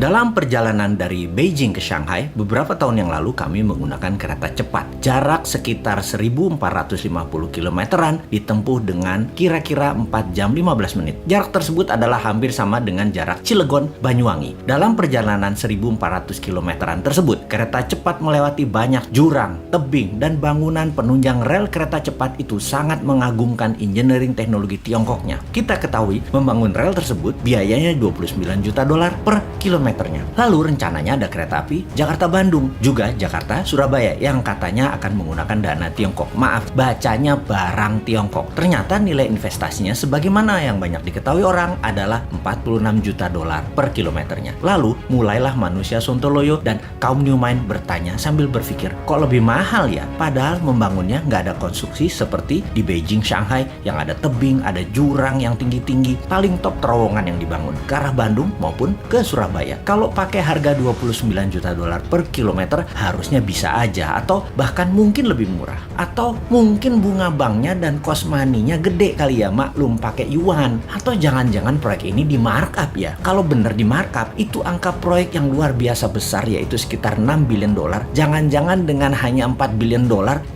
Dalam perjalanan dari Beijing ke Shanghai, beberapa tahun yang lalu kami menggunakan kereta cepat. Jarak sekitar 1450 kilometeran ditempuh dengan kira-kira 4 jam 15 menit. Jarak tersebut adalah hampir sama dengan jarak Cilegon, Banyuwangi. Dalam perjalanan 1400 kilometeran tersebut, kereta cepat melewati banyak jurang, tebing, dan bangunan penunjang rel kereta cepat itu sangat mengagumkan engineering teknologi Tiongkoknya. Kita ketahui membangun rel tersebut biayanya $29 juta per kilometernya. Lalu rencananya ada kereta api Jakarta-Bandung, juga Jakarta-Surabaya yang katanya akan menggunakan dana Tiongkok. Maaf, bacanya barang Tiongkok. Ternyata nilai investasinya sebagaimana yang banyak diketahui orang adalah $46 juta per kilometernya. Lalu mulailah manusia sontoloyo dan kaum New Mind bertanya sambil berpikir, kok lebih mahal ya? Padahal membangunnya nggak ada konstruksi seperti di Beijing, Shanghai yang ada tebing, ada jurang yang tinggi-tinggi, paling top terowongan yang dibangun ke arah Bandung maupun ke Surabaya. Kalau pakai harga $29 juta per kilometer harusnya bisa aja, atau bahkan mungkin lebih murah. Atau mungkin bunga banknya dan cost money-nya gede kali ya, maklum pakai yuan. Atau jangan-jangan proyek ini di markup ya. Kalau bener di markup, itu angka proyek yang luar biasa besar, yaitu sekitar $6 billion. Jangan-jangan dengan hanya $4 billion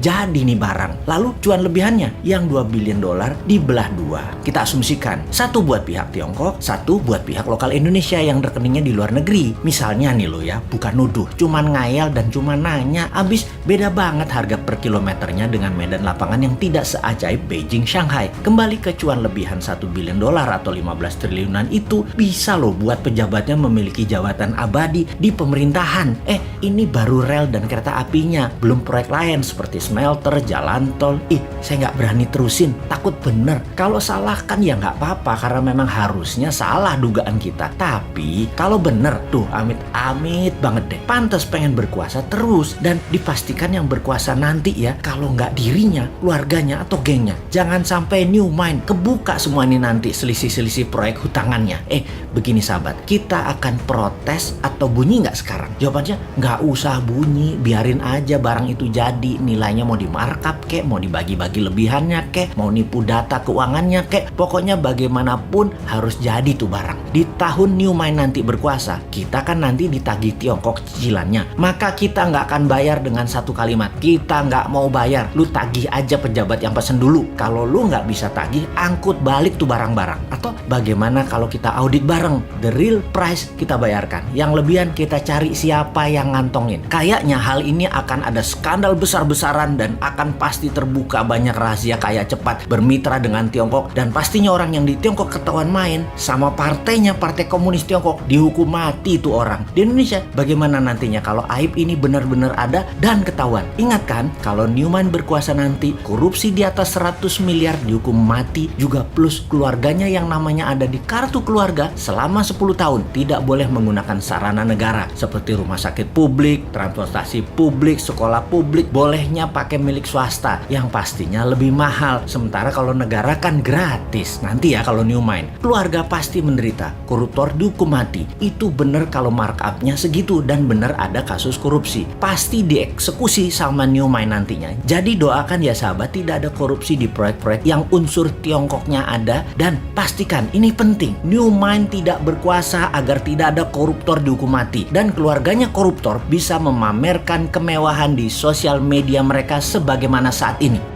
jadi nih barang. Lalu cuan lebihannya yang $2 billion dibelah dua. Kita asumsikan, satu buat pihak Tiongkok, satu buat pihak lokal Indonesia yang rekeningnya di luar negeri. Misalnya nih lo ya, bukan nuduh, cuman ngayal dan cuman nanya. Abis beda banget harga per kilometernya dengan medan lapangan yang tidak seajaib Beijing, Shanghai. Kembali ke cuan lebihan $1 billion atau 15 triliunan itu bisa lo buat pejabatnya memiliki jabatan abadi di pemerintahan. Ini baru rel dan kereta apinya, belum proyek lain seperti smelter, jalan tol. Saya nggak berani terusin, takut bener. Kalau salah kan ya nggak apa-apa, karena memang harusnya salah dugaan kita. Tapi kalau bener tuh, amit-amit banget deh, pantas pengen berkuasa terus. Dan dipastikan yang berkuasa nanti ya, kalau nggak dirinya, keluarganya, atau gengnya. Jangan sampai New Mind kebuka semua ini nanti selisih-selisih proyek hutangannya. Begini sahabat, kita akan protes atau bunyi nggak sekarang? Jawabannya nggak usah bunyi, biarin aja barang itu jadi. Nilainya mau di markup kek, mau dibagi-bagi lebihannya kek, mau nipu data keuangannya kek, pokoknya bagaimanapun harus jadi tuh barang. Di tahun New Mind nanti berkuasa, kita kan nanti ditagih Tiongkok cicilannya. Maka kita nggak akan bayar dengan satu kalimat, kita nggak mau bayar, lu tagih aja pejabat yang pesen dulu. Kalau lu nggak bisa tagih, angkut balik tuh barang-barang. Atau bagaimana kalau kita audit bareng, the real price kita bayarkan, yang lebihan kita cari siapa yang ngantongin. Kayaknya hal ini akan ada skandal besar-besaran dan akan pasti terbuka banyak rahasia kaya cepat bermitra dengan Tiongkok. Dan pastinya orang yang di Tiongkok ketahuan main sama partainya, Partai Komunis Tiongkok, dihukum mati itu orang. Di Indonesia bagaimana nantinya kalau aib ini benar-benar ada dan ketahuan? Ingat kan, kalau New Mind berkuasa nanti, korupsi di atas 100 miliar dihukum mati, juga plus keluarganya yang namanya ada di kartu keluarga selama 10 tahun tidak boleh menggunakan sarana negara seperti rumah sakit publik, transportasi publik, sekolah publik, bolehnya pakai milik swasta yang pastinya lebih mahal. Sementara kalau negara kan gratis. Nanti ya kalau New Mind, keluarga pasti menderita, koruptor dihukum mati. Itu bener kalau markupnya segitu dan bener ada kasus korupsi. Pasti dieksekusi sama New Mind nantinya. Jadi doakan ya sahabat, tidak ada korupsi di proyek-proyek yang unsur Tiongkoknya ada. Dan pastikan, ini penting, New Mind tidak berkuasa agar tidak ada koruptor dihukum mati. Dan keluarganya koruptor bisa memamerkan kemewahan di sosial media mereka sebagaimana saat ini.